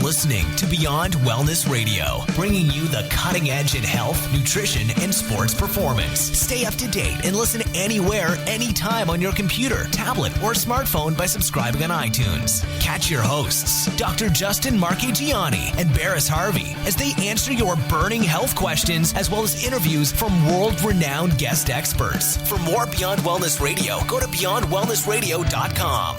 listening to Beyond Wellness Radio, bringing you the cutting edge in health, nutrition, and sports performance. Stay up to date and listen anywhere, anytime on your computer, tablet, or smartphone by subscribing on iTunes. Catch your hosts, Dr. Justin Marchegiani and Barris Harvey, as they answer your burning health questions as well as interviews from world-renowned guest experts. For more Beyond Wellness Radio, go to beyondwellnessradio.com.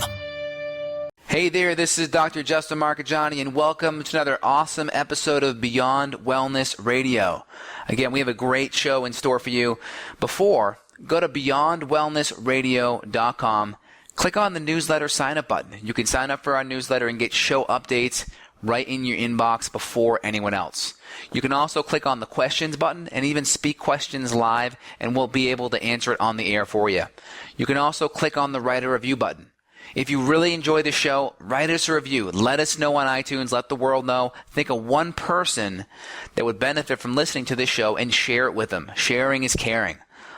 Hey there, this is Dr. Justin Marchegiani, and welcome to another awesome episode of Beyond Wellness Radio. Again, we have a great show in store for you. Before, go to beyondwellnessradio.com. Click on the newsletter sign-up button. You can sign up for our newsletter and get show updates right in your inbox before anyone else. You can also click on the questions button and even speak questions live, and we'll be able to answer it on the air for you. You can also click on the write a review button. If you really enjoy the show, write us a review. Let us know on iTunes. Let the world know. Think of one person that would benefit from listening to this show and share it with them. Sharing is caring.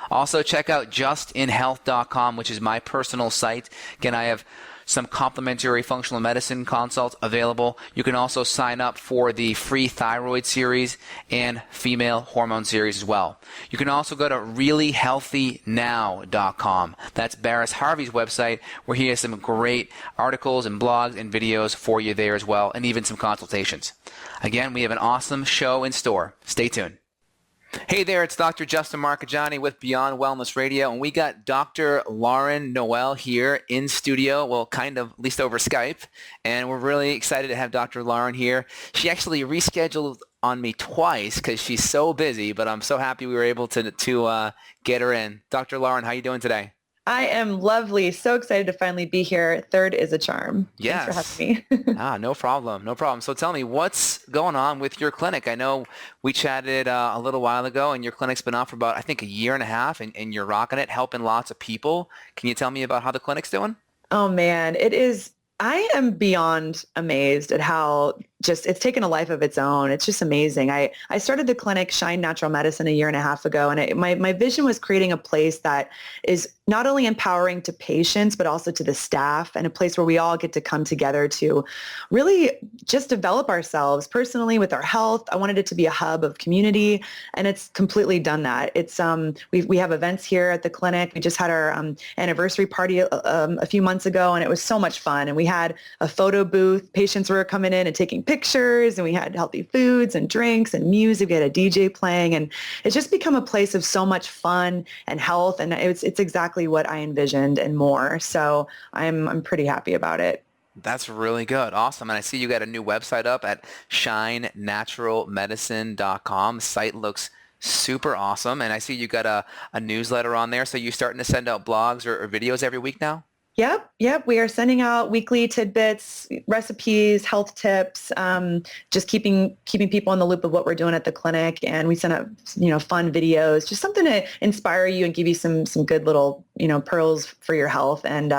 Also, check out justinhealth.com, which is my personal site. Again, I have some complimentary functional medicine consults available. You can also sign up for the free thyroid series and female hormone series as well. You can also go to reallyhealthynow.com. That's Barris Harvey's website, where he has some great articles and blogs and videos for you there as well, and even some consultations. Again, we have an awesome show in store. Stay tuned. Hey there, it's Dr. Justin Marchegiani with Beyond Wellness Radio, and we got Dr. Lauren Noel here in studio, well, kind of, at least over Skype, and we're really excited to have Dr. Lauren here. She actually rescheduled on me twice because she's so busy, but I'm so happy we were able to get her in. Dr. Lauren, how are you doing today? I am lovely. So excited to finally be here. Third is a charm. Yes. Thanks for having me. No problem. No problem. So tell me, what's going on with your clinic? I know we chatted a little while ago, and your clinic's been off for about, I think, a year and a half, and you're rocking it, helping lots of people. Can you tell me about how the clinic's doing? Oh, man. I am beyond amazed at how it's taken a life of its own. It's just amazing. I started the clinic Shine Natural Medicine a year and a half ago, and my vision was creating a place that is not only empowering to patients, but also to the staff, and a place where we all get to come together to really just develop ourselves personally with our health. I wanted it to be a hub of community, and it's completely done that. It's we have events here at the clinic. We just had our anniversary party a few months ago, and it was so much fun. And we had a photo booth. Patients were coming in and taking pictures, and we had healthy foods and drinks and music. We had a DJ playing, and it's just become a place of so much fun and health, and it's exactly what I envisioned and more. So I'm pretty happy about it. That's really good. Awesome. And I see you got a new website up at shinenaturalmedicine.com. The site looks super awesome, and I see you got a newsletter on there. So you're starting to send out blogs or videos every week now? Yep. We are sending out weekly tidbits, recipes, health tips, just keeping people in the loop of what we're doing at the clinic. And we send out, fun videos, just something to inspire you and give you some good little, pearls for your health. And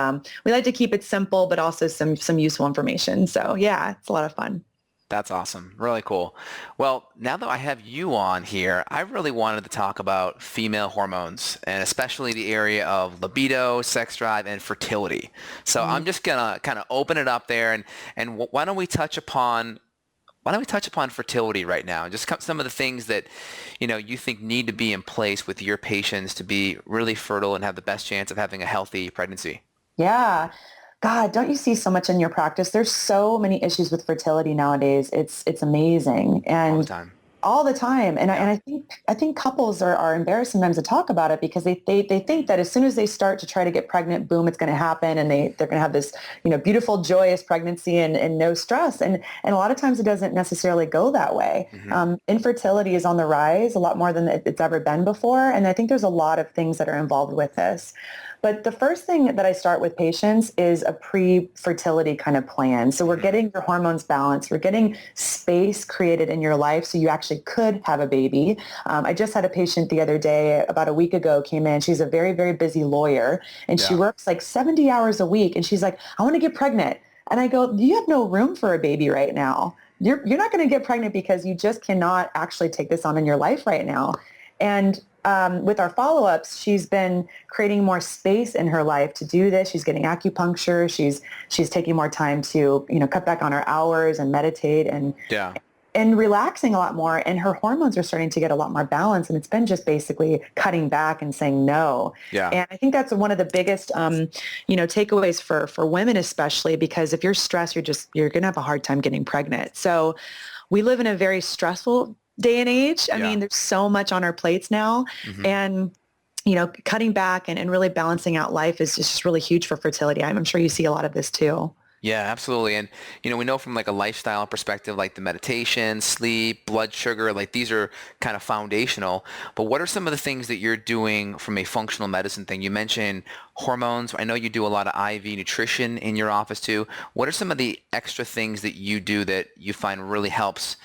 we like to keep it simple, but also some useful information. So yeah, it's a lot of fun. That's awesome. Really cool. Well, now that I have you on here, I really wanted to talk about female hormones, and especially the area of libido, sex drive, and fertility. So I'm just going to kind of open it up there, and why don't we touch upon fertility right now? Just some of the things that, you think need to be in place with your patients to be really fertile and have the best chance of having a healthy pregnancy. Yeah. God, don't you see so much in your practice? There's so many issues with fertility nowadays. It's amazing. And all the time. And I think couples are embarrassed sometimes to talk about it because they think that as soon as they start to try to get pregnant, boom, it's going to happen, and they're going to have this beautiful, joyous pregnancy and no stress. And a lot of times it doesn't necessarily go that way. Mm-hmm. Infertility is on the rise a lot more than it's ever been before, and I think there's a lot of things that are involved with this. But the first thing that I start with patients is a pre-fertility kind of plan. So we're getting your hormones balanced. We're getting space created in your life so you actually could have a baby. I just had a patient the other day, about a week ago, came in. She's a very, very busy lawyer, and she works like 70 hours a week. And she's like, I want to get pregnant. And I go, you have no room for a baby right now. You're not going to get pregnant because you just cannot actually take this on in your life right now. And with our follow-ups, she's been creating more space in her life to do this. She's getting acupuncture. She's taking more time to, cut back on her hours and meditate and relaxing a lot more. And her hormones are starting to get a lot more balanced. And it's been just basically cutting back and saying no. Yeah. And I think that's one of the biggest, takeaways for women, especially because if you're stressed, you're going to have a hard time getting pregnant. So we live in a very stressful day and age. I mean, there's so much on our plates now. And, cutting back and really balancing out life is just really huge for fertility. I'm sure you see a lot of this too. Yeah, absolutely. And, we know from like a lifestyle perspective, like the meditation, sleep, blood sugar, like these are kind of foundational. But what are some of the things that you're doing from a functional medicine thing? You mentioned hormones. I know you do a lot of IV nutrition in your office too. What are some of the extra things that you do that you find really helps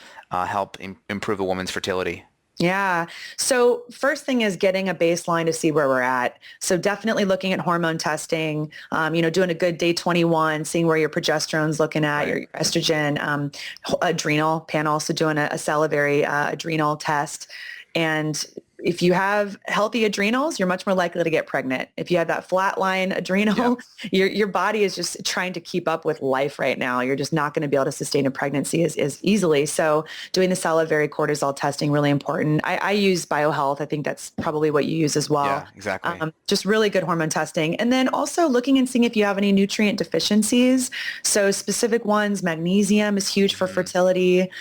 improve a woman's fertility? Yeah. So first thing is getting a baseline to see where we're at. So definitely looking at hormone testing, doing a good day 21, seeing where your progesterone's looking at, your estrogen, adrenal panel. So doing a salivary adrenal test. And if you have healthy adrenals, you're much more likely to get pregnant. If you have that flatline adrenal, your body is just trying to keep up with life right now. You're just not going to be able to sustain a pregnancy as easily. So doing the salivary cortisol testing, really important. I use BioHealth. I think that's probably what you use as well. Yeah, exactly. Just really good hormone testing. And then also looking and seeing if you have any nutrient deficiencies. So specific ones, magnesium is huge for fertility,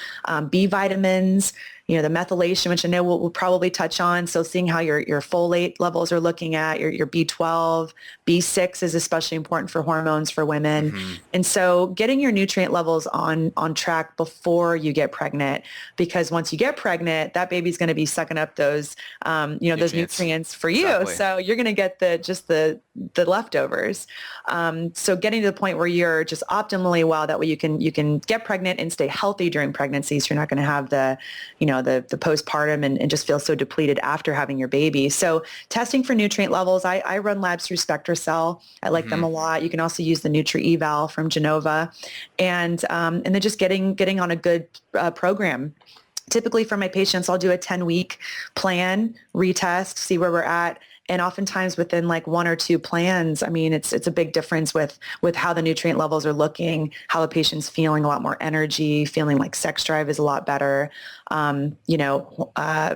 B vitamins, the methylation, which I know we'll probably touch on. So seeing how your folate levels are looking at, your B12, B6 is especially important for hormones for women. And so getting your nutrient levels on track before you get pregnant, because once you get pregnant, that baby's going to be sucking up those, those nutrients for you. Exactly. So you're going to get the leftovers. So getting to the point where you're just optimally well, that way you can get pregnant and stay healthy during pregnancy. So you're not going to have the postpartum and just feel so depleted after having your baby. So testing for nutrient levels, I run labs through SpectraCell. I like them a lot. You can also use the Nutri-Eval from Genova, and then just getting on a good program. Typically for my patients, I'll do a 10-week plan, retest, see where we're at. And oftentimes within like one or two plans, I mean, it's a big difference with how the nutrient levels are looking, how the patient's feeling, a lot more energy, feeling like sex drive is a lot better,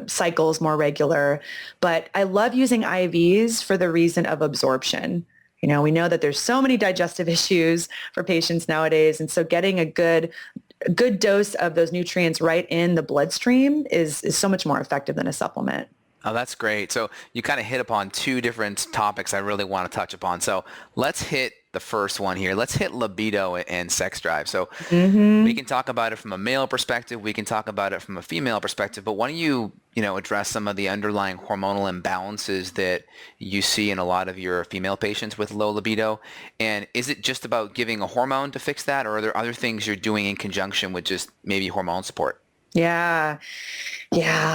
cycles more regular. But I love using IVs for the reason of absorption. We know that there's so many digestive issues for patients nowadays. And so getting a good dose of those nutrients right in the bloodstream is so much more effective than a supplement. Oh, that's great. So you kind of hit upon two different topics I really want to touch upon. So let's hit the first one here. Let's hit libido and sex drive. So we can talk about it from a male perspective. We can talk about it from a female perspective. But why don't you, address some of the underlying hormonal imbalances that you see in a lot of your female patients with low libido? And is it just about giving a hormone to fix that, or are there other things you're doing in conjunction with just maybe hormone support? Yeah.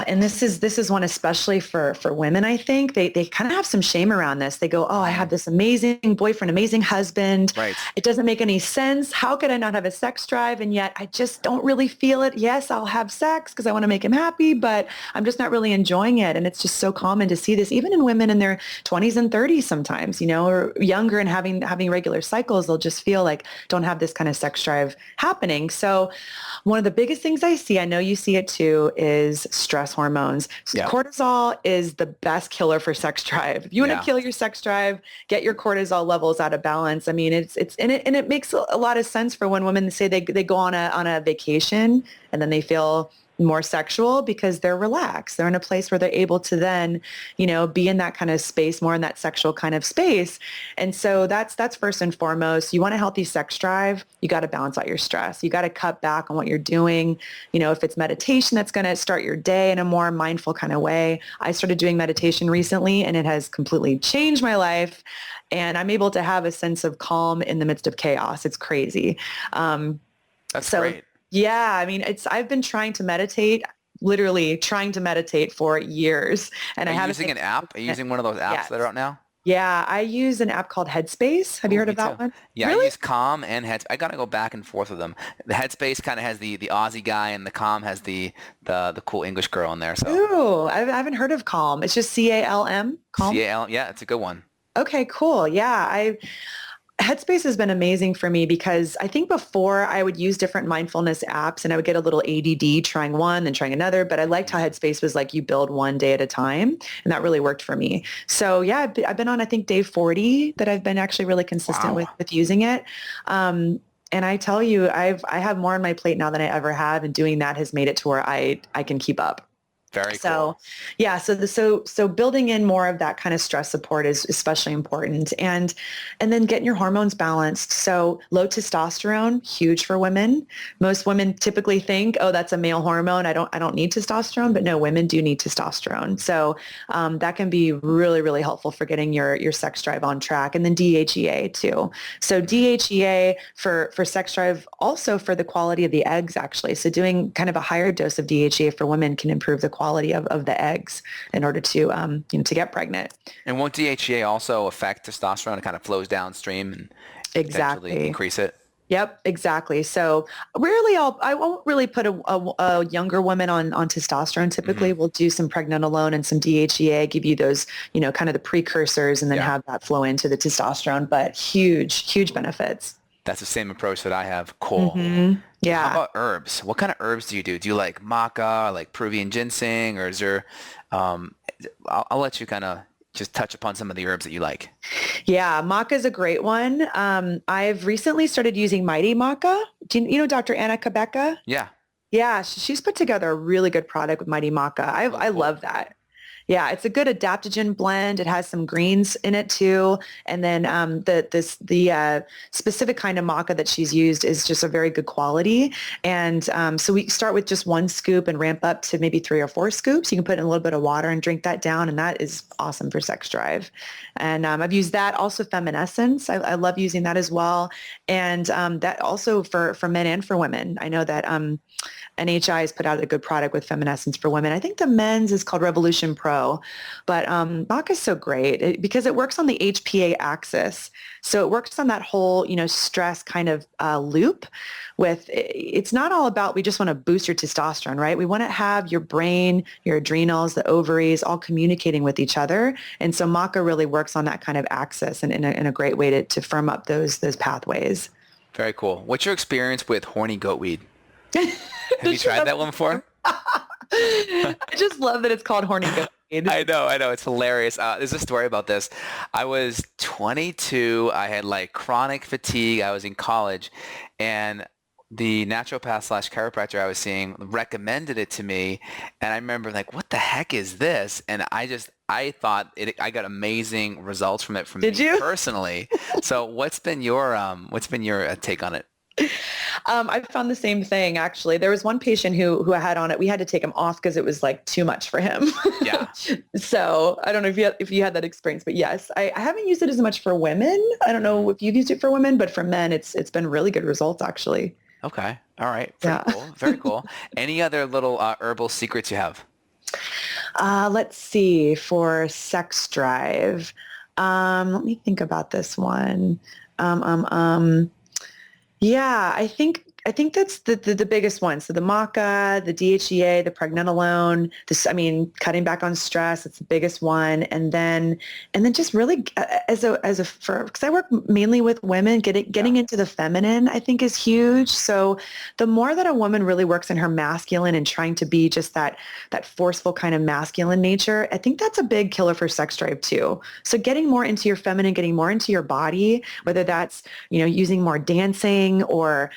And this is one especially for women. I think they kind of have some shame around this. They go, oh, I have this amazing boyfriend, amazing husband. Right. It doesn't make any sense. How could I not have a sex drive? And yet I just don't really feel it. Yes, I'll have sex because I want to make him happy, but I'm just not really enjoying it. And it's just so common to see this even in women in their 20s and 30s sometimes, or younger and having regular cycles. They'll just feel like don't have this kind of sex drive happening. So one of the biggest things I see, I know you see it too, is stress hormones. So cortisol is the best killer for sex drive. If you want to kill your sex drive, get your cortisol levels out of balance. I mean, it's in it, and it makes a lot of sense for when women say they go on a vacation and then they feel more sexual because they're relaxed. They're in a place where they're able to then, be in that kind of space, more in that sexual kind of space. And so that's first and foremost. You want a healthy sex drive, you got to balance out your stress. You got to cut back on what you're doing. If it's meditation, that's going to start your day in a more mindful kind of way. I started doing meditation recently and it has completely changed my life. And I'm able to have a sense of calm in the midst of chaos. It's crazy. That's great. Yeah, I mean, I've been trying to meditate, literally trying to meditate for years. And Are you using an app? Are you using one of those apps that are out now? Yeah, I use an app called Headspace. Have you Ooh, heard me of that too. one? Yeah, I Really? use Calm and Headspace. I gotta go back and forth with them. The Headspace kind of has the Aussie guy, and the Calm has the cool English girl in there. So Ooh, I haven't heard of Calm. It's just Calm, Calm. CAL, yeah, it's a good one. Okay, cool. Yeah, Headspace has been amazing for me because I think before I would use different mindfulness apps and I would get a little ADD trying one then trying another, but I liked how Headspace was like you build one day at a time, and that really worked for me. So yeah, I've been on I think day 40 that I've been actually really consistent Wow. with using it. And I tell you, I have more on my plate now than I ever have, and doing that has made it to where I can keep up. Very So cool. yeah, so building in more of that kind of stress support is especially important, and then getting your hormones balanced. So low testosterone, huge for women. Most women typically think, oh, that's a male hormone. I don't need testosterone, but no, women do need testosterone. So that can be really, really helpful for getting your sex drive on track. And then DHEA too. So DHEA for sex drive, also for the quality of the eggs actually. So doing kind of a higher dose of DHEA for women can improve the quality of the eggs in order to to get pregnant. And won't DHEA also affect testosterone? It kind of flows downstream and potentially Exactly. increase it. Yep, exactly. So I won't really put a younger woman on testosterone. Typically, Hmm. we'll do some pregnenolone and some DHEA, give you those, kind of the precursors, and then Yeah, have that flow into the testosterone. But huge, huge benefits. that's the same approach that I have. Cool. How Yeah. about herbs? What kind of herbs do you do? Do you like maca, like Peruvian ginseng, or is there? Um, I'll let you kind of just touch upon some of the herbs that you like. Yeah, maca is a great one. I've recently started using Mighty Maca. Do you know Dr. Anna Kabeka? Yeah, Yeah, she's put together a really good product with Mighty Maca. really I cool. love that. Yeah, it's a good adaptogen blend. It has some greens in it too, and then the specific kind of maca that she's used is just a very good quality. And so we start with just one scoop and ramp up to maybe 3 or 4 scoops. You can put in a little bit of water and drink that down, and that is awesome for sex drive. And I've used that also feminescence. I love using that as well, and that also for men and for women. I know that NHI has put out a good product with feminescence for women. I think the men's is called Revolution Pro, but maca is so great because it works on the HPA axis. So it works on that whole, stress kind of loop with, it's not all about, we just want to boost your testosterone, right? We want to have your brain, your adrenals, the ovaries all communicating with each other. And so maca really works on that kind of axis and in a great way to firm up those pathways. Very cool. What's your experience with horny goatweed? Have you Does she tried have that one before? I just love that it's called horny goat. I know. It's hilarious. There's a story about this. I was 22. I had like chronic fatigue. I was in college, and the naturopath slash chiropractor I was seeing recommended it to me. And I remember like, what the heck is this? And I thought I got amazing results from it from Did me you? personally. So what's been your take on it? I found the same thing actually. There was one patient who I had on it. We had to take him off because it was like too much for him. Yeah. So I don't know if you had that experience, but yes, I haven't used it as much for women. I don't know if you've used it for women, but for men, it's been really good results actually. Okay. All right. Pretty Yeah. cool. Very cool. Any other little herbal secrets you have? Let's see for sex drive. Let me think about this one. Um, um, um, Yeah, I think that's the biggest one. So the maca, the DHEA, the pregnenolone, cutting back on stress, it's the biggest one. And then just really because I work mainly with women, getting into the feminine, I think is huge. So the more that a woman really works in her masculine and trying to be just that forceful kind of masculine nature, I think that's a big killer for sex drive too. So getting more into your feminine, getting more into your body, whether that's, using more dancing or,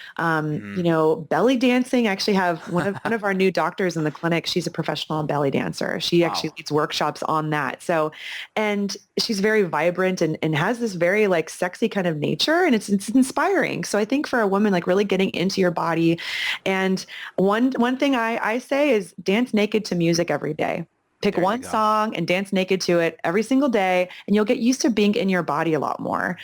belly dancing. I actually have one of our new doctors in the clinic. She's a professional belly dancer. She actually Wow. leads workshops on that. So, and she's very vibrant and has this very like sexy kind of nature, and it's inspiring. So I think for a woman, like really getting into your body, and one thing I say is dance naked to music every day. Pick There you one go. song and dance naked to it every single day, and you'll get used to being in your body a lot more.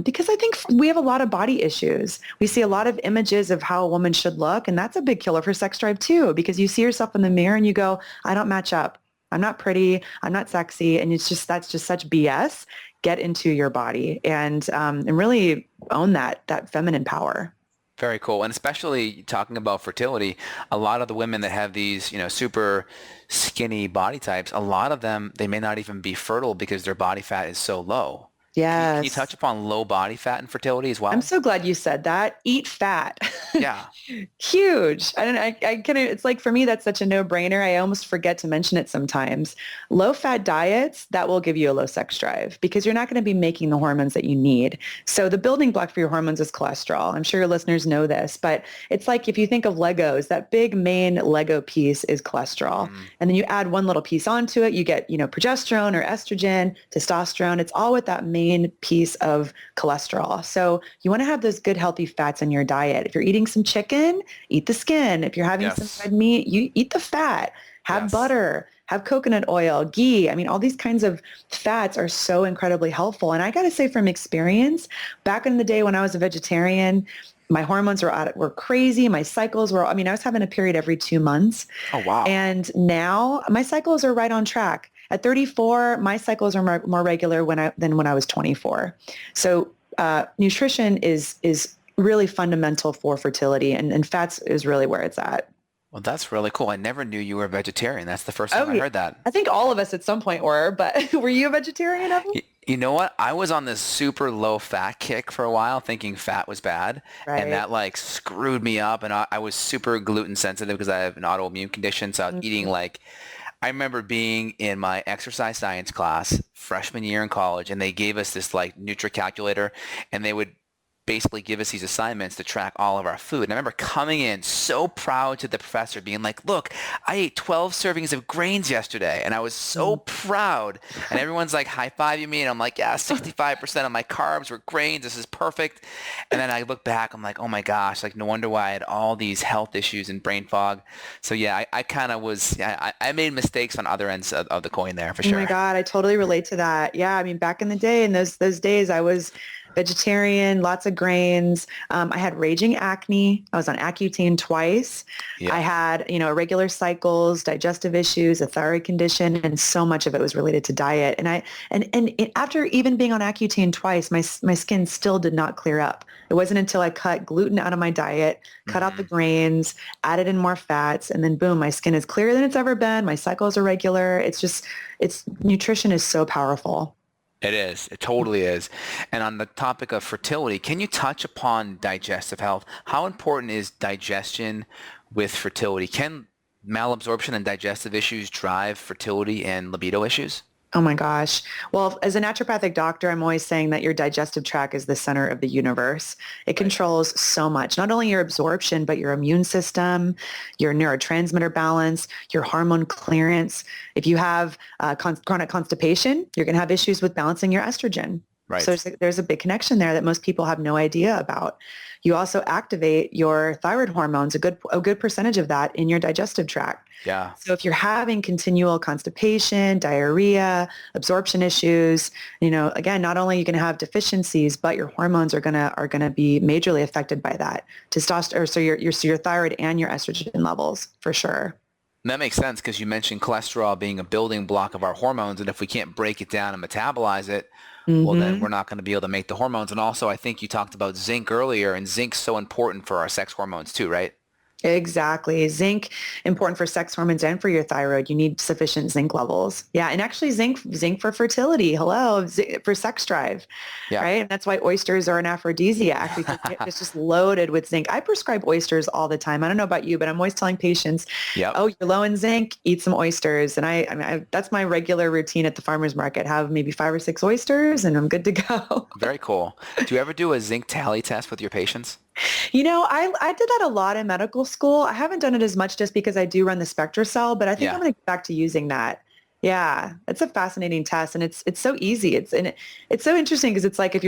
Because I think we have a lot of body issues. We see a lot of images of how a woman should look, and that's a big killer for sex drive too, because you see yourself in the mirror and you go, I don't match up. I'm not pretty. I'm not sexy. And that's just such BS. Get into your body and really own that feminine power. Very cool. And especially talking about fertility, a lot of the women that have these, super skinny body types, a lot of them, they may not even be fertile because their body fat is so low. Can you touch Yes. upon low body fat and fertility as I'm well? so glad you said that. Eat fat. Yeah. Huge. I kind of, it's like for me, that's such a no-brainer. I almost forget to mention it sometimes. Low-fat diets, that will give you a low sex drive because you're not going to be making the hormones that you need. So the building block for your hormones is cholesterol. I'm sure your listeners know this, but it's like if you think of Legos, that big main Lego piece is cholesterol. And then you add one little piece onto it, you get, progesterone or estrogen, testosterone. It's all with that main piece of cholesterol. So you want to have those good, healthy fats in your diet. If you're eating some chicken, eat the skin. If you're having some red meat, you eat the fat. Have butter, have coconut oil, ghee. I mean, all these kinds of fats are so incredibly helpful. And I got to say from experience, back in the day when I was a vegetarian, my hormones were crazy. My cycles were, I was having a period every 2 months. Oh, wow. And now my cycles are right on track. At 34, my cycles are more regular than when I was 24. So nutrition is really fundamental for fertility, and fats is really where it's at. Well, that's really cool. I never knew you were a vegetarian. That's the first time I heard that. I think all of us at some point were, but were you a vegetarian, Evan? You know what? I was on this super low fat kick for a while thinking fat was bad. Right. And that screwed me up. And I was super gluten sensitive because I have an autoimmune condition. So I was eating I remember being in my exercise science class freshman year in college, and they gave us this NutriCalculator, and they would basically give us these assignments to track all of our food. And I remember coming in so proud to the professor being like, look, I ate 12 servings of grains yesterday. And I was so proud. And everyone's high-fiving me. And I'm like, yeah, 65% of my carbs were grains. This is perfect. And then I look back, I'm like, oh my gosh, no wonder why I had all these health issues and brain fog. So yeah, I kind of was, I made mistakes on other ends of the coin there for sure. Oh my God, I totally relate to that. Yeah, back in the day, in those days, I was vegetarian, lots of grains. I had raging acne. I was on Accutane twice. Yeah. I had, irregular cycles, digestive issues, a thyroid condition, and so much of it was related to diet. And after even being on Accutane twice, my skin still did not clear up. It wasn't until I cut gluten out of my diet, cut out the grains, added in more fats, and then boom, my skin is clearer than it's ever been. My cycles are regular. Nutrition is so powerful. It is. It totally is. And on the topic of fertility, can you touch upon digestive health? How important is digestion with fertility? Can malabsorption and digestive issues drive fertility and libido issues? Oh my gosh. Well, as a naturopathic doctor, I'm always saying that your digestive tract is the center of the universe. It controls so much, not only your absorption, but your immune system, your neurotransmitter balance, your hormone clearance. If you have chronic constipation, you're going to have issues with balancing your estrogen. Right. So there's a big connection there that most people have no idea about. You also activate your thyroid hormones, a good percentage of that in your digestive tract. Yeah. So if you're having continual constipation, diarrhea, absorption issues, again, not only are you going to have deficiencies, but your hormones are going to be majorly affected by that. Testosterone, so your thyroid and your estrogen levels for sure. That makes sense because you mentioned cholesterol being a building block of our hormones, and if we can't break it down and metabolize it, well, then we're not going to be able to make the hormones. And also, I think you talked about zinc earlier, and zinc's so important for our sex hormones too, right? Exactly. Zinc, important for sex hormones and for your thyroid. You need sufficient zinc levels. Yeah. And actually zinc for fertility. Hello. For sex drive. Yeah. Right. And that's why oysters are an aphrodisiac because it's just loaded with zinc. I prescribe oysters all the time. I don't know about you, but I'm always telling patients, oh, you're low in zinc, eat some oysters. And I that's my regular routine at the farmer's market. Have maybe 5 or 6 oysters and I'm good to go. Very cool. Do you ever do a zinc tally test with your patients? I did that a lot in medical school. I haven't done it as much just because I do run the SpectraCell, but I think I'm going to get back to using that. Yeah, it's a fascinating test, and it's so easy. It's so interesting because it's like if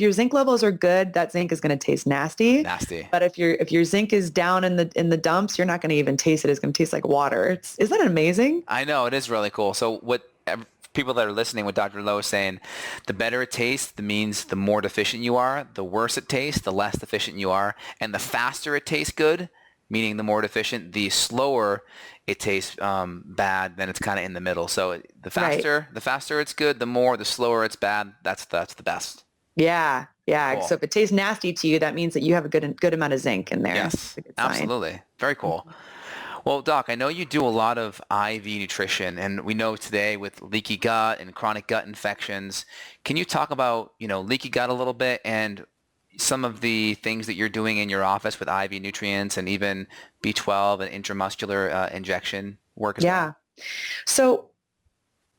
your zinc levels are good, that zinc is going to taste nasty. Nasty. But if your zinc is down in the dumps, you're not going to even taste it. It's going to taste like water. Isn't that amazing? I know, it is really cool. So people that are listening, what Dr. Lowe is saying, the better it tastes, that means the more deficient you are. The worse it tastes, the less deficient you are. And the faster it tastes good meaning the more deficient, the slower it tastes bad. Then it's kind of in the middle. So the faster it's good, the slower it's bad. That's the best. Yeah. Yeah. Cool. So if it tastes nasty to you, that means that you have a good amount of zinc in there. Yes, absolutely. Very cool. Well, Doc, I know you do a lot of IV nutrition, and we know today with leaky gut and chronic gut infections. Can you talk about, leaky gut a little bit and some of the things that you're doing in your office with IV nutrients and even B12 and intramuscular injection work as well? Yeah. So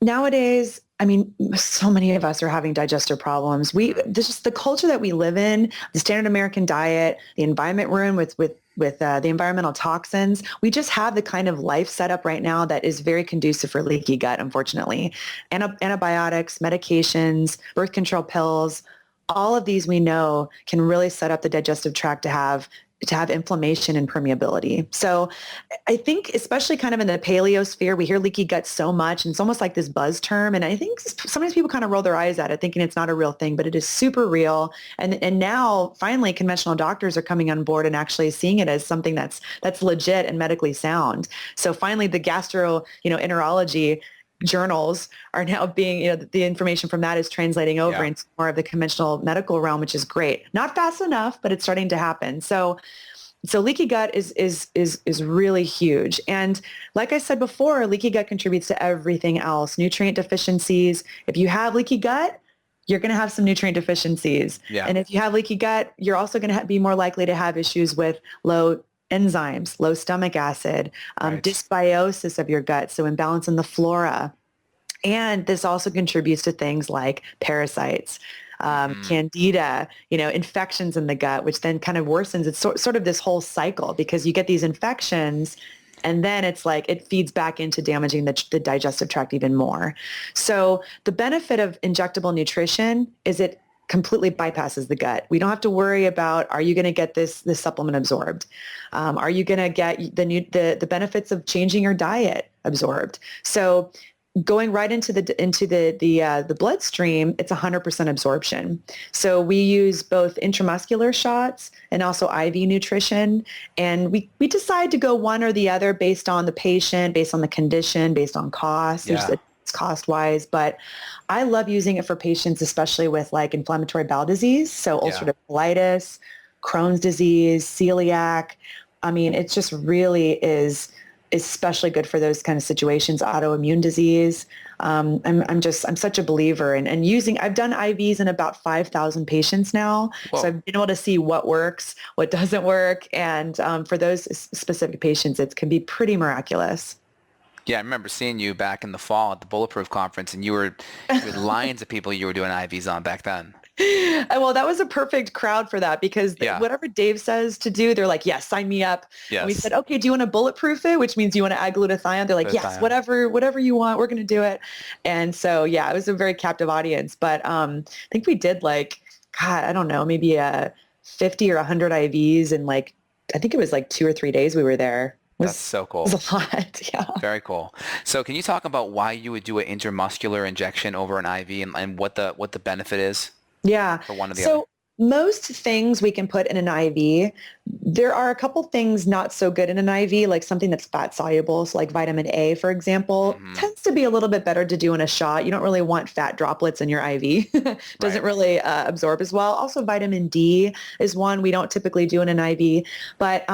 nowadays, so many of us are having digestive problems. This is the culture that we live in, the standard American diet, the environment we're in with the environmental toxins. We just have the kind of life setup right now that is very conducive for leaky gut, unfortunately. Antibiotics, medications, birth control pills, all of these we know can really set up the digestive tract to have inflammation and permeability. So I think especially kind of in the paleo sphere, we hear leaky gut so much and it's almost like this buzz term. And I think sometimes people kind of roll their eyes at it thinking it's not a real thing, but it is super real. And now finally conventional doctors are coming on board and actually seeing it as something that's legit and medically sound. So finally the gastroenterology journals are now being, the information from that is translating over into more of the conventional medical realm, which is great. Not fast enough, but it's starting to happen. So leaky gut is really huge. And like I said before, leaky gut contributes to everything else. Nutrient deficiencies. If you have leaky gut, you're going to have some nutrient deficiencies. Yeah. And if you have leaky gut, you're also going to be more likely to have issues with low enzymes, low stomach acid, dysbiosis of your gut, so imbalance in the flora. And this also contributes to things like parasites, candida, infections in the gut, which then kind of worsens. It's sort of this whole cycle because you get these infections and then it's like it feeds back into damaging the digestive tract even more. So the benefit of injectable nutrition is it completely bypasses the gut. We don't have to worry about, are you going to get this supplement absorbed? Are you going to get the benefits of changing your diet absorbed? So going right into the bloodstream, it's 100% absorption. So we use both intramuscular shots and also IV nutrition. And we decide to go one or the other based on the patient, based on the condition, based on cost. It's cost-wise, but I love using it for patients, especially with like inflammatory bowel disease. So ulcerative colitis, Crohn's disease, celiac. It just really is especially good for those kind of situations, autoimmune disease. I'm such a believer and using, I've done IVs in about 5,000 patients now. Whoa. So I've been able to see what works, what doesn't work. And for those specific patients, it can be pretty miraculous. Yeah, I remember seeing you back in the fall at the Bulletproof conference, and you were lines of people you were doing IVs on back then. Well, that was a perfect crowd for that because whatever Dave says to do, they're like, yes, sign me up. Yes. And we said, okay, do you want to bulletproof it? Which means you want to add glutathione. They're like, yes, whatever you want, we're going to do it. And so, it was a very captive audience. But I think we did I don't know, maybe 50 or 100 IVs. And I think it was 2 or 3 days we were there. That's so cool. It was a lot, yeah. Very cool. So can you talk about why you would do an intramuscular injection over an IV and what the benefit is? Yeah. For one or the other? Most things we can put in an IV. There are a couple things not so good in an IV, like something that's fat soluble, so like vitamin A, for example, tends to be a little bit better to do in a shot. You don't really want fat droplets in your IV. Doesn't really absorb as well. Also, vitamin D is one we don't typically do in an IV. But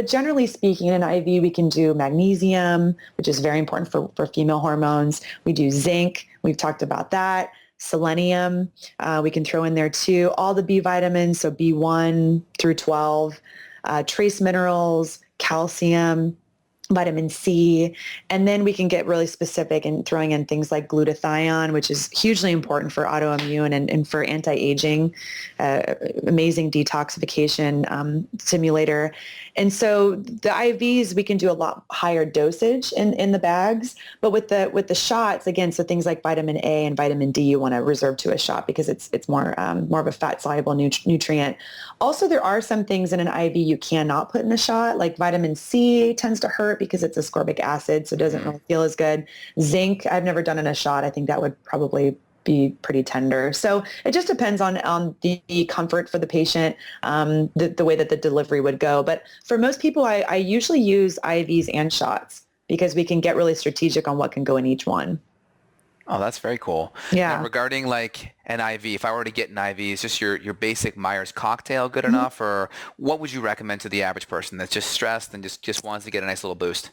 generally speaking, in an IV, we can do magnesium, which is very important for female hormones. We do zinc. We've talked about that. Selenium, we can throw in there too. All the B vitamins, so B1 through 12, trace minerals, calcium, vitamin C, and then we can get really specific in throwing in things like glutathione, which is hugely important for autoimmune and for anti-aging, amazing detoxification stimulator. And so the IVs, we can do a lot higher dosage in the bags, but with the shots, again, so things like vitamin A and vitamin D, you want to reserve to a shot because it's more of a fat soluble nutrient. Also, there are some things in an IV you cannot put in a shot, like vitamin C tends to hurt because it's ascorbic acid, so it doesn't really feel as good. Zinc, I've never done in a shot. I think that would probably be pretty tender. So it just depends on the comfort for the patient, the way that the delivery would go. But for most people, I usually use IVs and shots because we can get really strategic on what can go in each one. Oh, that's very cool. Yeah. Now, regarding like an IV, if I were to get an IV, is just your basic Myers cocktail good enough, or what would you recommend to the average person that's just stressed and just wants to get a nice little boost?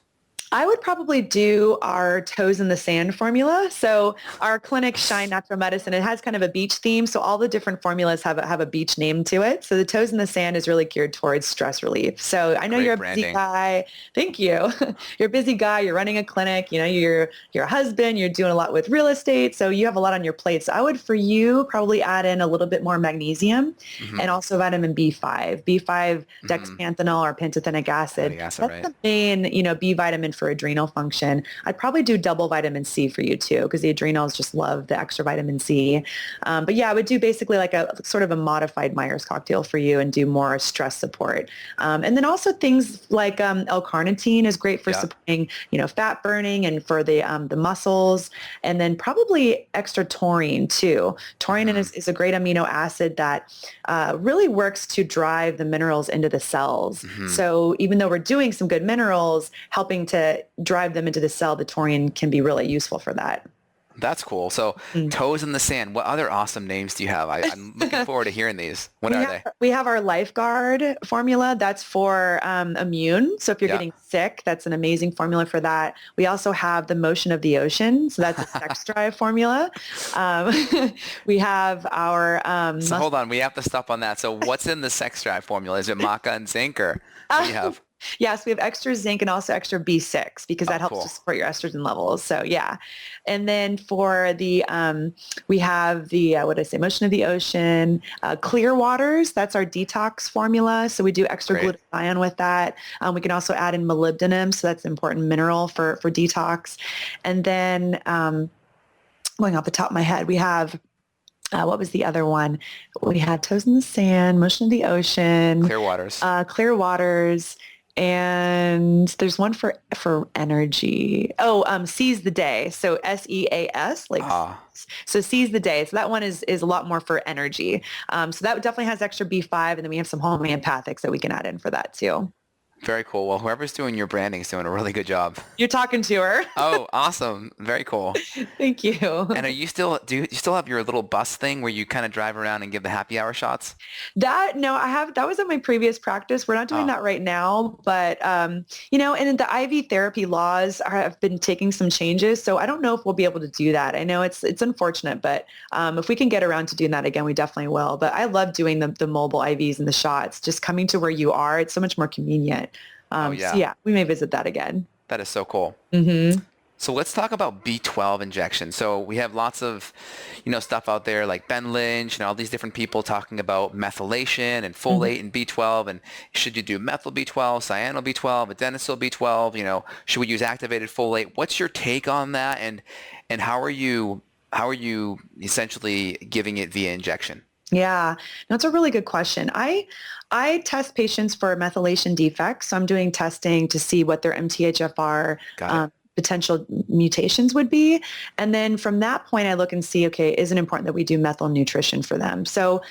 I would probably do our toes in the sand formula. So our clinic, Shine Natural Medicine, it has kind of a beach theme. So all the different formulas have a beach name to it. So the toes in the sand is really geared towards stress relief. So I know Great you're a branding. busy guy. Thank you. You're a busy guy. You're running a clinic. You know, you're a husband. You're doing a lot with real estate. So you have a lot on your plate. So I would, for you, probably add in a little bit more magnesium and also vitamin B5. B5, dexpanthenol or pantothenic acid. Fatty acid, That's the main, B vitamin for adrenal function. I'd probably do double vitamin C for you too, because the adrenals just love the extra vitamin C. But yeah, I would do basically like a sort of a modified Myers cocktail for you and do more stress support. And then also things like L-carnitine is great for supporting, fat burning and for the muscles. And then probably extra taurine too. Taurine is a great amino acid that really works to drive the minerals into the cells. So even though we're doing some good minerals, helping to drive them into the cell, the taurine can be really useful for that. That's cool. So toes in the sand. What other awesome names do you have? I'm looking forward to hearing these. What are they? We have our Lifeguard formula. That's for immune. So if you're getting sick, that's an amazing formula for that. We also have the Motion of the Ocean. So that's a sex drive formula. We have our... so hold on. We have to stop on that. So what's in the sex drive formula? Is it maca and zinc, or what do you have? Yes, we have extra zinc and also extra B6 because that helps to support your estrogen levels. So yeah. And then for the, we have the, Motion of the Ocean, Clear Waters. That's our detox formula. So we do extra glutathione with that. We can also add in molybdenum. So that's an important mineral for detox. And then going off the top of my head, we have what was the other one? We had Toes in the Sand, Motion of the Ocean. Clear Waters. Clear Waters. And there's one for energy. Seize the Day. So SEAS, so Seize the Day. So that one is a lot more for energy. So that definitely has extra B5, and then we have some homeopathics that we can add in for that too. Very cool. Well, whoever's doing your branding is doing a really good job. You're talking to her. Oh, awesome. Very cool. Thank you. And do you still have your little bus thing where you kind of drive around and give the happy hour shots? That was at my previous practice. We're not doing that right now, but and the IV therapy laws have been taking some changes. So I don't know if we'll be able to do that. I know it's unfortunate, but if we can get around to doing that again, we definitely will. But I love doing the mobile IVs and the shots, just coming to where you are. It's so much more convenient. So yeah, we may visit that again. That is so cool. So let's talk about B12 injections. So we have lots of, stuff out there like Ben Lynch and all these different people talking about methylation and folate and B12, and should you do methyl B12, cyano B12, adenosine B12? Should we use activated folate? What's your take on that, and how are you essentially giving it via injection? Yeah, that's a really good question. I test patients for methylation defects. So I'm doing testing to see what their MTHFR potential mutations would be. And then from that point, I look and see, okay, is it important that we do methyl nutrition for them? So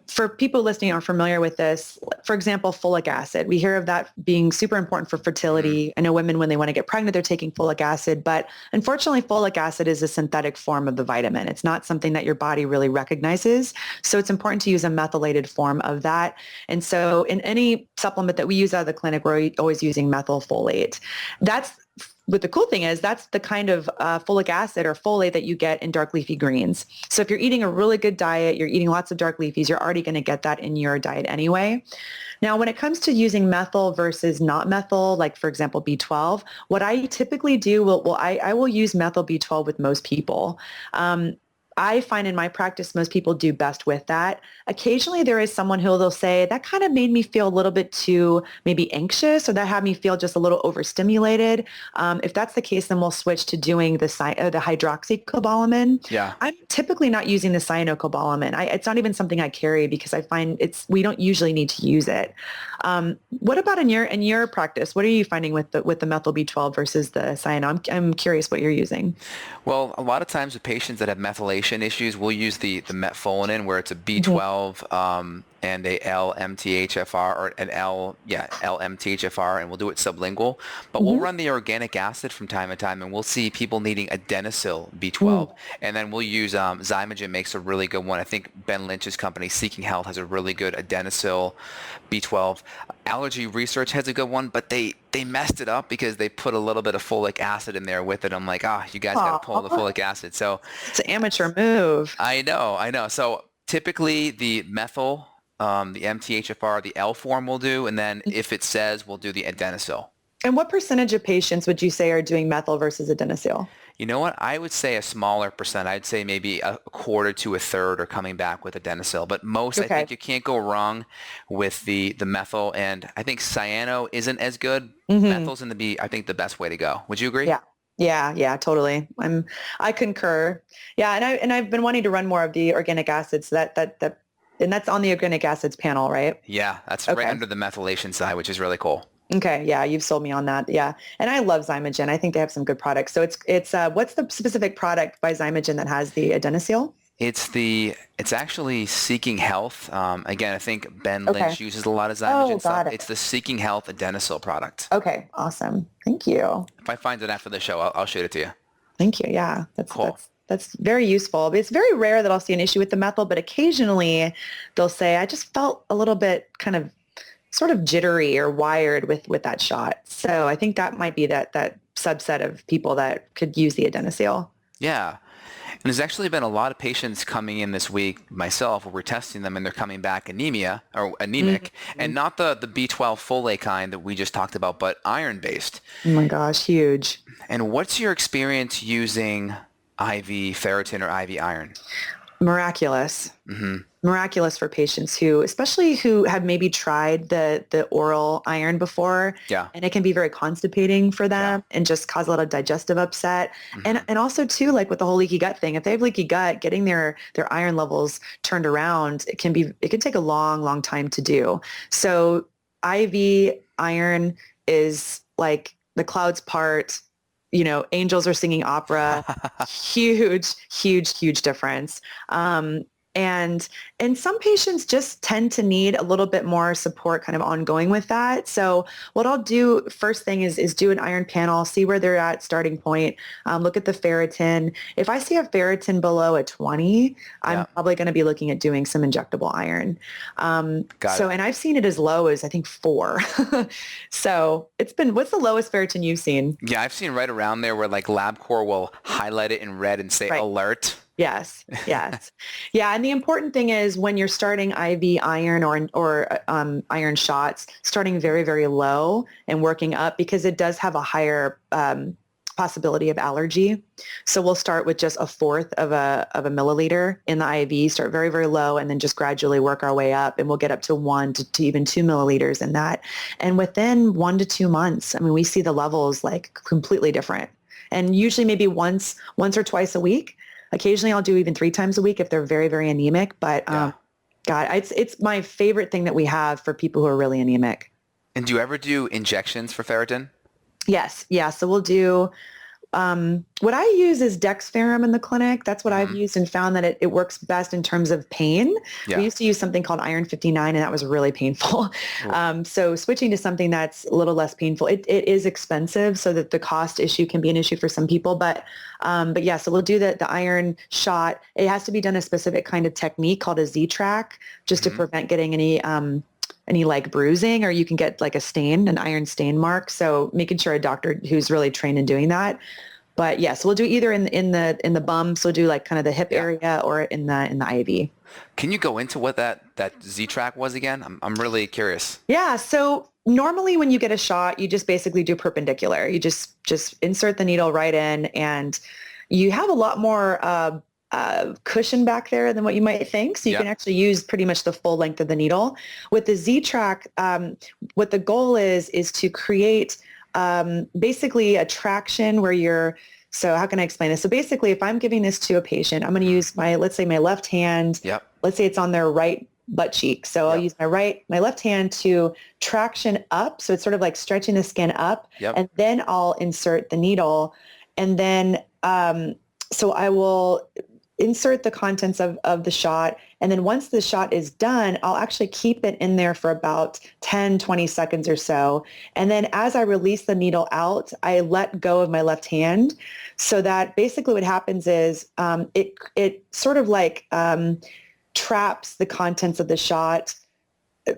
for people listening are familiar with this, for example, folic acid. We hear of that being super important for fertility. I know women, when they want to get pregnant, they're taking folic acid, but unfortunately, folic acid is a synthetic form of the vitamin. It's not something that your body really recognizes. So it's important to use a methylated form of that. And so in any supplement that we use out of the clinic, we're always using methylfolate. But the cool thing is that's the kind of folic acid or folate that you get in dark leafy greens. So if you're eating a really good diet, you're eating lots of dark leafies, you're already going to get that in your diet anyway. Now, when it comes to using methyl versus not methyl, like for example, B12, what I typically do, I will use methyl B12 with most people. I find in my practice, most people do best with that. Occasionally there is someone who will say, that kind of made me feel a little bit too maybe anxious, or that had me feel just a little overstimulated. If that's the case, then we'll switch to doing the hydroxycobalamin. Yeah. I'm typically not using the cyanocobalamin. It's not even something I carry because I find we don't usually need to use it. What about in your practice? What are you finding with the methyl B12 versus the cyano? I'm curious what you're using. Well, a lot of times with patients that have methylation methylation issues, we'll use the metformin where it's a B12 and a L-MTHFR or an L-MTHFR, and we'll do it sublingual. But we'll run the organic acid from time to time, and we'll see people needing adenosine B12. And then we'll use Zymogen makes a really good one. I think Ben Lynch's company, Seeking Health, has a really good adenosine B12. Allergy Research has a good one, but they messed it up because they put a little bit of folic acid in there with it. I'm like, you guys got to pull the folic acid. So it's an amateur move. I know. So typically the methyl, the MTHFR, the L form we'll do, and then if it says, we'll do the adenosine. And what percentage of patients would you say are doing methyl versus adenosine? You know what? I would say a smaller percent. I'd say maybe a quarter to a third are coming back with adenosine. But most, I think you can't go wrong with the methyl. And I think cyano isn't as good. Methyl's going to be, I think, the best way to go. Would you agree? Yeah, totally. I concur. Yeah, and I've been wanting to run more of the organic acids. And that's on the organic acids panel, right? Yeah, that's right under the methylation side, which is really cool. Okay. Yeah. You've sold me on that. Yeah. And I love Zymogen. I think they have some good products. So it's what's the specific product by Zymogen that has the adenosine? It's actually Seeking Health. Again, I think Ben Lynch uses a lot of Zymogen stuff. It's the Seeking Health adenosine product. Okay. Awesome. Thank you. If I find it after the show, I'll shoot it to you. Thank you. Yeah. That's cool. That's very useful. It's very rare that I'll see an issue with the methyl, but occasionally they'll say, I just felt a little bit kind of sort of jittery or wired with that shot. So I think that might be that subset of people that could use the adenosine. Yeah. And there's actually been a lot of patients coming in this week, myself, where we're testing them and they're coming back anemic, and not the B12 folate kind that we just talked about, but iron-based. Oh my gosh, huge. And what's your experience using IV ferritin or IV iron? Miraculous. Miraculous for patients especially who have maybe tried the oral iron before. Yeah. And it can be very constipating for them and just cause a lot of digestive upset. And also too, like with the whole leaky gut thing, if they have leaky gut, getting their iron levels turned around, it can take a long, long time to do. So IV iron is like the clouds part, angels are singing opera, huge difference. And some patients just tend to need a little bit more support kind of ongoing with that. So what I'll do first thing is do an iron panel, see where they're at starting point, look at the ferritin. If I see a ferritin below a 20, I'm probably going to be looking at doing some injectable iron. And I've seen it as low as I think 4. So what's the lowest ferritin you've seen? Yeah, I've seen right around there where like LabCorp will highlight it in red and say alert. Yes. Yeah. And the important thing is when you're starting IV iron or iron shots, starting very, very low and working up because it does have a higher possibility of allergy. So we'll start with just 1/4 of a milliliter in the IV, start very, very low, and then just gradually work our way up. And we'll get up to 1 to even 2 milliliters in that. And within 1 to 2 months, we see the levels like completely different. And usually maybe once or twice a week. Occasionally I'll do even 3 times a week if they're very, very anemic. But it's my favorite thing that we have for people who are really anemic. And do you ever do injections for ferritin? Yes. Yeah. So we'll do, what I use is Dexferrum in the clinic. That's what I've used and found that it works best in terms of pain. Yeah. We used to use something called Iron 59 and that was really painful. So switching to something that's a little less painful, it is expensive so that the cost issue can be an issue for some people. But yeah, so we'll do the iron shot. It has to be done a specific kind of technique called a Z-track just to prevent getting any like bruising, or you can get like an iron stain mark. So making sure a doctor who's really trained in doing that. But yes, we'll do either in the bum. So we'll do like kind of the hip area or in the IV. Can you go into what that Z-track was again? I'm really curious. Yeah. So normally when you get a shot, you just basically do perpendicular. You just insert the needle right in and you have a lot more, cushion back there than what you might think. So you can actually use pretty much the full length of the needle. With the Z-track, what the goal is to create basically a traction where so how can I explain this? So basically if I'm giving this to a patient, I'm going to use let's say my left hand, let's say it's on their right butt cheek. So I'll use my left hand to traction up. So it's sort of like stretching the skin up and then I'll insert the needle and then, so I will insert the contents of the shot. And then once the shot is done, I'll actually keep it in there for about 10, 20 seconds or so. And then as I release the needle out, I let go of my left hand, so that basically what happens is it sort of like traps the contents of the shot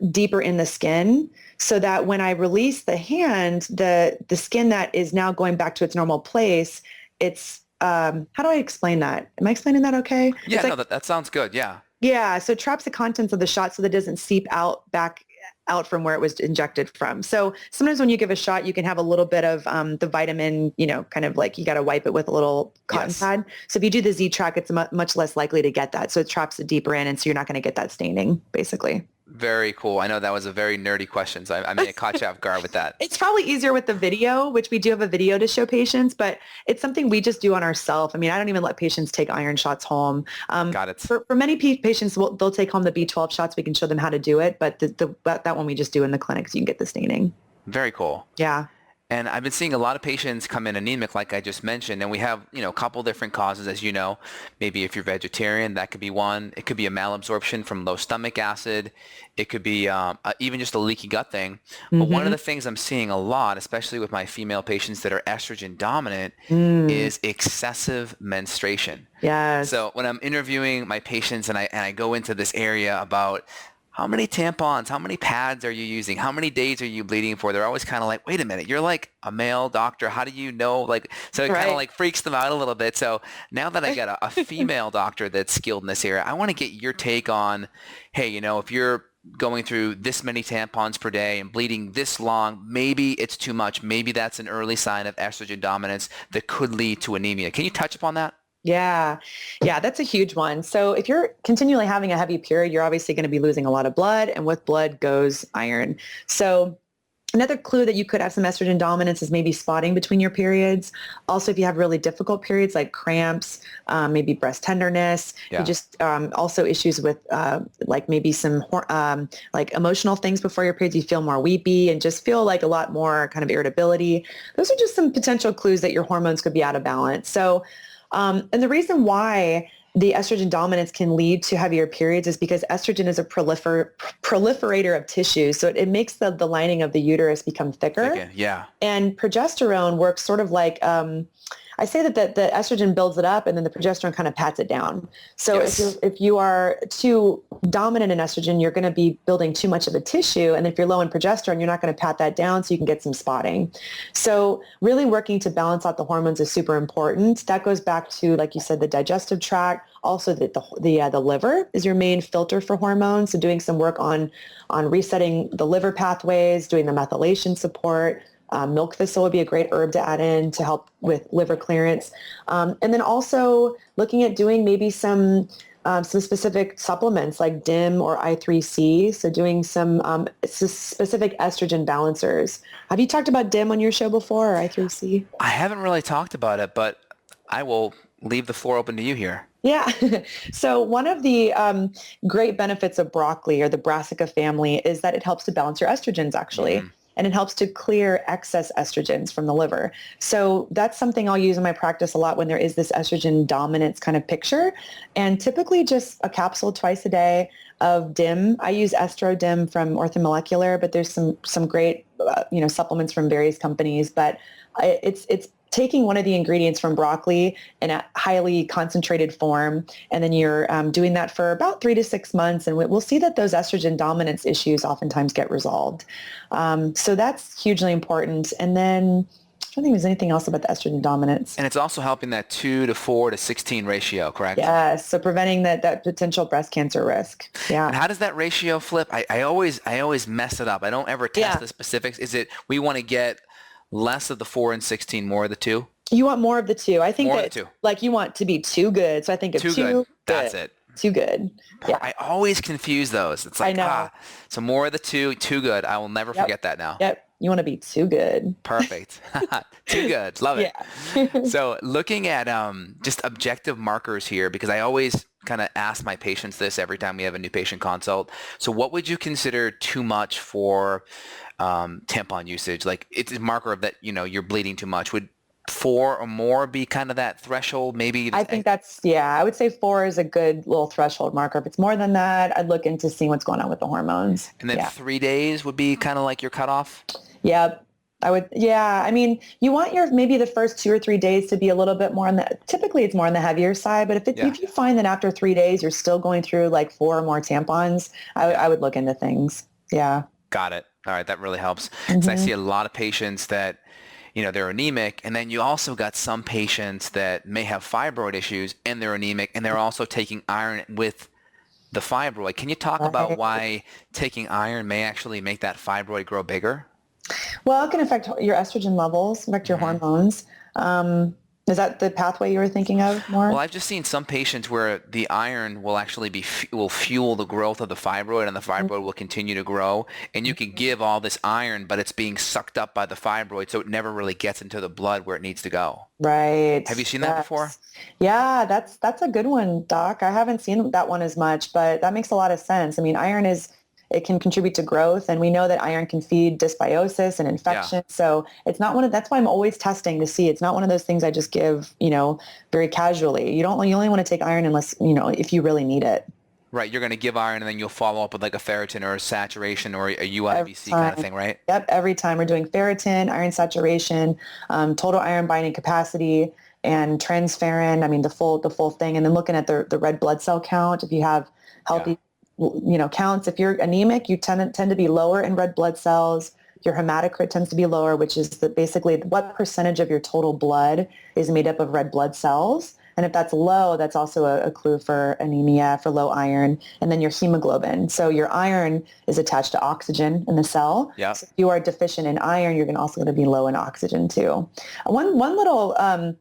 deeper in the skin, so that when I release the hand, the skin that is now going back to its normal place, it's, how do I explain that? Am I explaining that okay? Yeah, it's like, no, that sounds good. Yeah. Yeah, so it traps the contents of the shot so that it doesn't seep back out from where it was injected from. So sometimes when you give a shot, you can have a little bit of the vitamin, kind of like you got to wipe it with a little cotton pad. So if you do the Z-Track, it's much less likely to get that. So it traps it deeper in, and so you're not going to get that staining, basically. Very cool. I know that was a very nerdy question, so I may have caught you off guard with that. It's probably easier with the video, which we do have a video to show patients, but it's something we just do on ourselves. I mean, I don't even let patients take iron shots home. Got it. For many patients, they'll take home the B12 shots. We can show them how to do it, but that one we just do in the clinic so you can get the staining. Very cool. Yeah. And I've been seeing a lot of patients come in anemic, like I just mentioned, and we have, a couple different causes, as you know. Maybe if you're vegetarian, that could be one. It could be a malabsorption from low stomach acid. It could be even just a leaky gut thing. But one of the things I'm seeing a lot, especially with my female patients that are estrogen dominant, is excessive menstruation. Yes. So when I'm interviewing my patients and I go into this area about how many tampons, how many pads are you using? How many days are you bleeding for? They're always kind of like, wait a minute, you're like a male doctor. How do you know? So it kind of like freaks them out a little bit. So now that I got a female doctor that's skilled in this area, I want to get your take on, hey, if you're going through this many tampons per day and bleeding this long, maybe it's too much. Maybe that's an early sign of estrogen dominance that could lead to anemia. Can you touch upon that? Yeah, that's a huge one. So if you're continually having a heavy period, you're obviously going to be losing a lot of blood, and with blood goes iron. So another clue that you could have some estrogen dominance is maybe spotting between your periods. Also, if you have really difficult periods like cramps, maybe breast tenderness, you just also issues with like maybe some like emotional things before your periods, you feel more weepy and just feel like a lot more kind of irritability. Those are just some potential clues that your hormones could be out of balance. So and the reason why the estrogen dominance can lead to heavier periods is because estrogen is a proliferator of tissue. So it makes the lining of the uterus become thicker. Yeah. And progesterone works sort of like, I say that the estrogen builds it up and then the progesterone kind of pats it down. So if you are too dominant in estrogen, you're going to be building too much of a tissue. And if you're low in progesterone, you're not going to pat that down so you can get some spotting. So really working to balance out the hormones is super important. That goes back to, like you said, the digestive tract. Also, the liver is your main filter for hormones. So doing some work on resetting the liver pathways, doing the methylation support. Milk thistle would be a great herb to add in to help with liver clearance. And then also looking at doing maybe some specific supplements like DIM or I3C. So doing some specific estrogen balancers. Have you talked about DIM on your show before, or I3C? I haven't really talked about it, but I will leave the floor open to you here. Yeah. So one of the great benefits of broccoli or the brassica family is that it helps to balance your estrogens, actually. And it helps to clear excess estrogens from the liver. So that's something I'll use in my practice a lot when there is this estrogen dominance kind of picture. And typically just a capsule twice a day of DIM. I use Estro DIM from Orthomolecular, but there's some great supplements from various companies. But it's taking one of the ingredients from broccoli in a highly concentrated form, and then you're doing that for about 3 to 6 months, and we'll see that those estrogen dominance issues oftentimes get resolved. So that's hugely important. And then I don't think there's anything else about the estrogen dominance. And it's also helping that 2 to 4 to 16 ratio, correct? Yes. So preventing that potential breast cancer risk. Yeah. And how does that ratio flip? I always mess it up. I don't ever test the specifics. Is it we want to get less of the 4 and 16, more of the 2? You want more of the 2. I think more that of the 2. Like you want to be too good. So I think of too good. That's it. Too good. Yeah. I always confuse those. It's like, I know. So more of the 2, too good. I will never forget that now. Yep. You want to be too good. Perfect. Too good. Love it. Yeah. So looking at just objective markers here, because I always kind of ask my patients this every time we have a new patient consult. So what would you consider too much for tampon usage? Like it's a marker of that, you're bleeding too much. 4 or more be kind of that threshold? Maybe I think I would say 4 is a good little threshold marker. If it's more than that, I'd look into seeing what's going on with the hormones. And then 3 days would be kind of like your cutoff? Yep. I mean, you want maybe the first 2 or 3 days to be a little bit more typically it's more on the heavier side, but if you find that after 3 days, you're still going through like 4 or more tampons, I would look into things. Yeah. Got it. All right. That really helps. So I see a lot of patients that, they're anemic, and then you also got some patients that may have fibroid issues and they're anemic, and they're also taking iron with the fibroid. Can you talk about why taking iron may actually make that fibroid grow bigger? Well, it can affect your estrogen levels, affect your hormones. Is that the pathway you were thinking of more? Well, I've just seen some patients where the iron will actually will fuel the growth of the fibroid, and the fibroid will continue to grow. And you can give all this iron, but it's being sucked up by the fibroid, so it never really gets into the blood where it needs to go. Right. Have you seen that before? Yeah, that's a good one, Doc. I haven't seen that one as much, but that makes a lot of sense. I mean, it can contribute to growth, and we know that iron can feed dysbiosis and infection. Yeah. So it's not that's why I'm always testing to see. It's not one of those things I just give, very casually. You only want to take iron unless, if you really need it. Right. You're going to give iron and then you'll follow up with like a ferritin or a saturation or a UIBC kind of thing, right? Yep. Every time we're doing ferritin, iron saturation, total iron binding capacity, and transferrin. I mean, the full thing. And then looking at the red blood cell count, if you have healthy counts. If you're anemic, you tend to be lower in red blood cells. Your hematocrit tends to be lower, which is basically what percentage of your total blood is made up of red blood cells. And if that's low, that's also a clue for anemia, for low iron. And then your hemoglobin. So your iron is attached to oxygen in the cell. Yep. So if you are deficient in iron, you're also going to be low in oxygen too. One little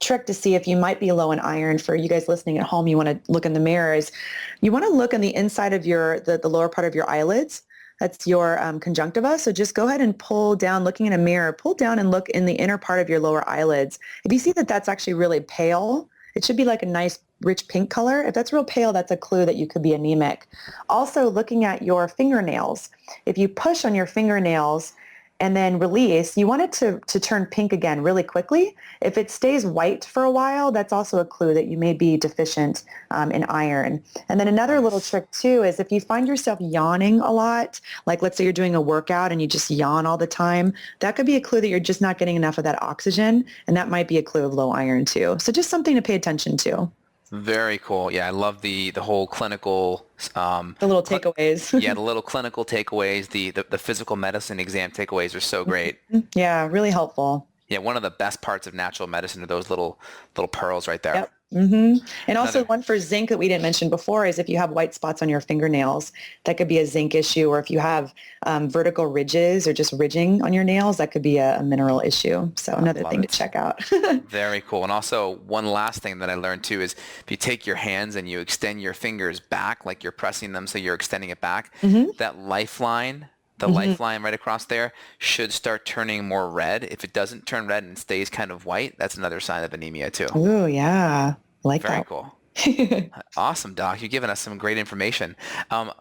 trick to see if you might be low in iron for you guys listening at home, you want to look in the mirror, is you want to look on the inside of the lower part of your eyelids. That's your conjunctiva. So just go ahead and pull down, looking in a mirror, pull down and look in the inner part of your lower eyelids. If you see that that's actually really pale, it should be like a nice rich pink color. If that's real pale, that's a clue that you could be anemic. Also looking at your fingernails. If you push on your fingernails and then release, you want it to turn pink again really quickly. If it stays white for a while, that's also a clue that you may be deficient in iron. And then another little trick too is if you find yourself yawning a lot, like let's say you're doing a workout and you just yawn all the time, that could be a clue that you're just not getting enough of that oxygen, and that might be a clue of low iron too. So just something to pay attention to. Very cool. Yeah, I love the whole clinical the little takeaways. Yeah, the little clinical takeaways, the physical medicine exam takeaways are so great. Yeah, really helpful. Yeah, one of the best parts of natural medicine are those little pearls right there. Yep. Mm-hmm. And also one for zinc that we didn't mention before is if you have white spots on your fingernails, that could be a zinc issue. Or if you have vertical ridges or just ridging on your nails, that could be a mineral issue. So another thing to check out. Very cool. And also one last thing that I learned too is if you take your hands and you extend your fingers back, like you're pressing them so you're extending it back, that lifeline, lifeline right across there should start turning more red. If it doesn't turn red and stays kind of white, that's another sign of anemia too. Oh, yeah. Like Very that. Cool. Awesome, Doc. You've given us some great information.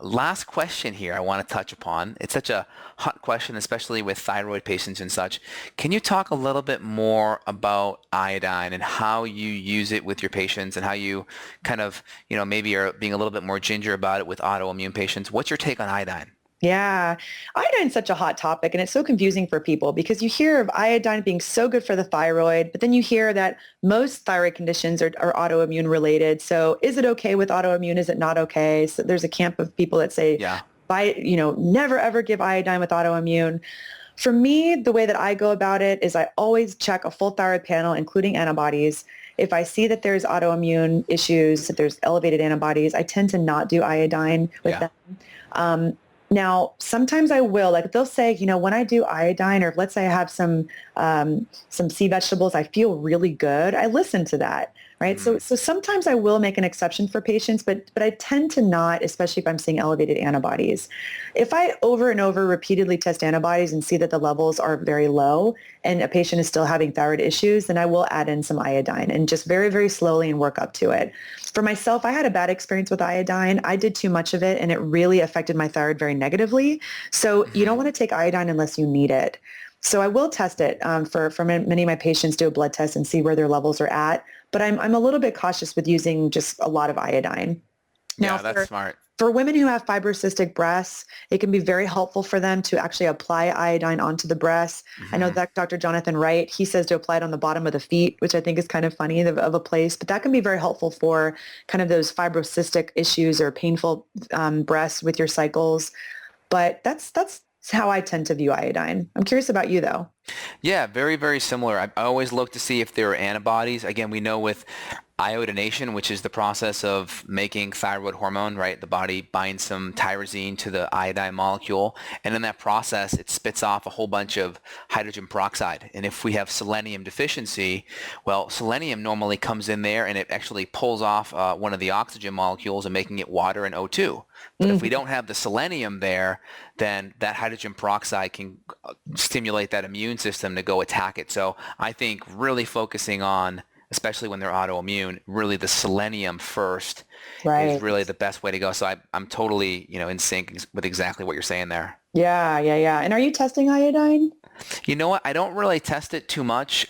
Last question here I want to touch upon. It's such a hot question, especially with thyroid patients and such. Can you talk a little bit more about iodine and how you use it with your patients and how you kind of, maybe are being a little bit more ginger about it with autoimmune patients? What's your take on iodine? Yeah, iodine's such a hot topic, and it's so confusing for people because you hear of iodine being so good for the thyroid, but then you hear that most thyroid conditions are autoimmune related. So is it okay with autoimmune? Is it not okay? So there's a camp of people that say, never ever give iodine with autoimmune. For me, the way that I go about it is I always check a full thyroid panel, including antibodies. If I see that there's autoimmune issues, that there's elevated antibodies, I tend to not do iodine with them. Now, sometimes I will, like they'll say, when I do iodine, or if let's say I have some sea vegetables, I feel really good. I listen to that, right? So sometimes I will make an exception for patients, but I tend to not, especially if I'm seeing elevated antibodies. If I over and over repeatedly test antibodies and see that the levels are very low and a patient is still having thyroid issues, then I will add in some iodine and just very, very slowly and work up to it. For myself, I had a bad experience with iodine. I did too much of it, and it really affected my thyroid very negatively. So you don't want to take iodine unless you need it. So I will test it for many of my patients, do a blood test and see where their levels are at. But I'm a little bit cautious with using just a lot of iodine. Now, Yeah, that's smart. For women who have fibrocystic breasts, it can be very helpful for them to actually apply iodine onto the breasts. I know that Dr. Jonathan Wright, he says to apply it on the bottom of the feet, which I think is kind of funny of a place, but that can be very helpful for kind of those fibrocystic issues or painful breasts with your cycles. But that's how I tend to view iodine. I'm curious about you though. Yeah, very, very similar. I always look to see if there are antibodies. Again, we know with iodination, which is the process of making thyroid hormone, right? The body binds some tyrosine to the iodine molecule, and in that process, it spits off a whole bunch of hydrogen peroxide. And if we have selenium deficiency, well, selenium normally comes in there and it actually pulls off one of the oxygen molecules and making it water and O2. But if we don't have the selenium there, then that hydrogen peroxide can stimulate that immune system to go attack it. So I think really focusing on, especially when they're autoimmune, really the selenium first is really the best way to go. So I'm totally, in sync with exactly what you're saying there. Yeah. And are you testing iodine? You know what? I don't really test it too much.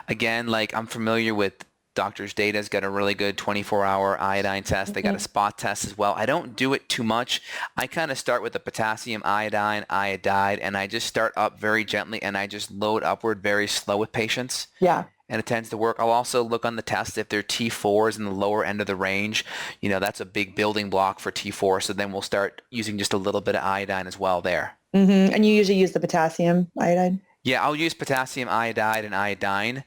Again, like I'm familiar with Doctor's Data's got a really good 24-hour iodine test. They got a spot test as well. I don't do it too much. I kind of start with the potassium iodine, iodide, and I just start up very gently and I just load upward very slow with patients. Yeah. And it tends to work. I'll also look on the test if they're T4s in the lower end of the range. That's a big building block for T4. So then we'll start using just a little bit of iodine as well there. And you usually use the potassium iodide? Yeah, I'll use potassium iodide and iodine.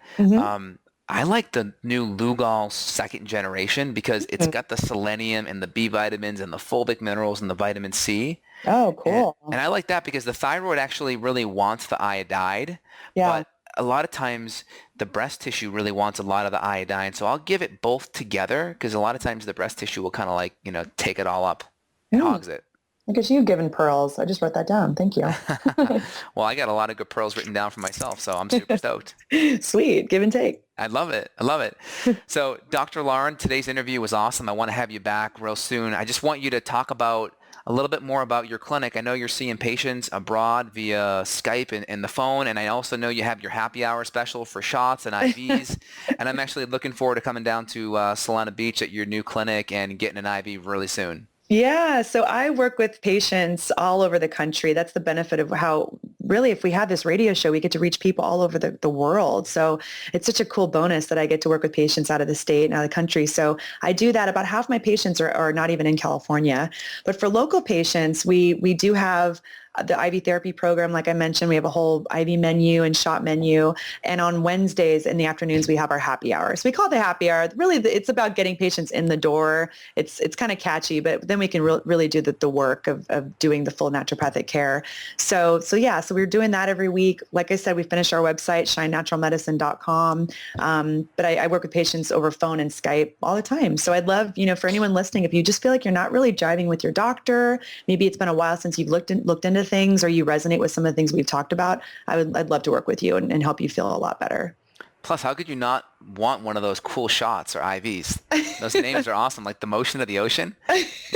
I like the new Lugol second generation because it's got the selenium and the B vitamins and the fulvic minerals and the vitamin C. Oh, cool. And I like that because the thyroid actually really wants the iodide. Yeah. But a lot of times the breast tissue really wants a lot of the iodine. So I'll give it both together because a lot of times the breast tissue will kind of take it all up and hogs it. Look at you giving pearls. I just wrote that down. Thank you. Well, I got a lot of good pearls written down for myself, so I'm super stoked. Sweet. Give and take. I love it. So, Dr. Lauren, today's interview was awesome. I want to have you back real soon. I just want you to talk about a little bit more about your clinic. I know you're seeing patients abroad via Skype and the phone, and I also know you have your happy hour special for shots and IVs, and I'm actually looking forward to coming down to Solana Beach at your new clinic and getting an IV really soon. Yeah. So I work with patients all over the country. That's the benefit of how really, if we have this radio show, we get to reach people all over the world. So it's such a cool bonus that I get to work with patients out of the state and out of the country. So I do that. About half my patients are not even in California. But for local patients, we do have the IV therapy program. Like I mentioned, we have a whole IV menu and shot menu. And on Wednesdays in the afternoons, we have our happy hour. So we call it the happy hour. Really, it's about getting patients in the door. It's kind of catchy, but then we can really do the work of doing the full naturopathic care. So we're doing that every week. Like I said, we finished our website, shinenaturalmedicine.com. But I work with patients over phone and Skype all the time. So I'd love, for anyone listening, if you just feel like you're not really jiving with your doctor, maybe it's been a while since you've looked into things or you resonate with some of the things we've talked about, I'd love to work with you and help you feel a lot better. Plus, how could you not want one of those cool shots or IVs? Those names are awesome, like the motion of the ocean.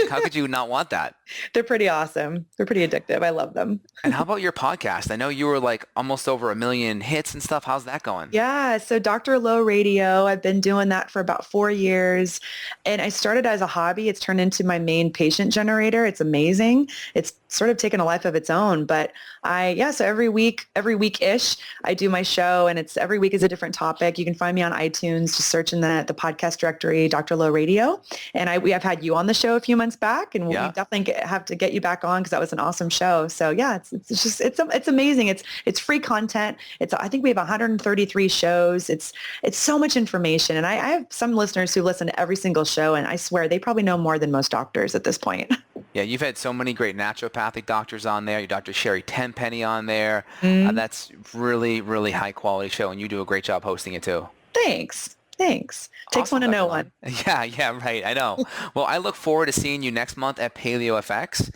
How could you not want that? They're pretty awesome. They're pretty addictive. I love them. And how about your podcast? I know you were like almost over 1 million hits and stuff. How's that going? Yeah. So Dr. Low Radio, I've been doing that for about 4 years. And I started as a hobby. It's turned into my main patient generator. It's amazing. It's sort of taken a life of its own. But so every week-ish, I do my show, and it's every week is a different topic. You can find me on iTunes, just search in the podcast directory, Dr. Low Radio. And we have had you on the show a few months back, and we definitely have to get you back on because that was an awesome show. So yeah, it's amazing. It's free content. I think we have 133 shows. It's so much information. And I have some listeners who listen to every single show, and I swear they probably know more than most doctors at this point. Yeah, you've had so many great naturopathic doctors on there. Your Dr. Sherry Tenpenny on there. That's really, really high quality show, and you do a great job hosting it too. Thanks. Takes Awesome, one to know one. Yeah, right. I know. Well, I look forward to seeing you next month at Paleo FX.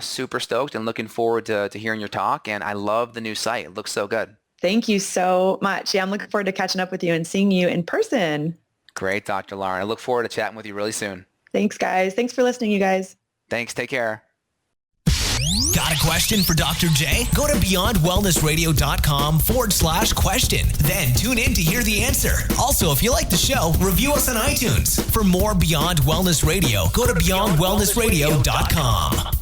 Super stoked and looking forward to hearing your talk. And I love the new site. It looks so good. Thank you so much. Yeah, I'm looking forward to catching up with you and seeing you in person. Great, Dr. Lauren. I look forward to chatting with you really soon. Thanks, guys. Thanks for listening, you guys. Thanks. Take care. Gotta Got a question for Dr. J? Go to beyondwellnessradio.com/question. Then tune in to hear the answer. Also, if you like the show, review us on iTunes. For more Beyond Wellness Radio, go to beyondwellnessradio.com.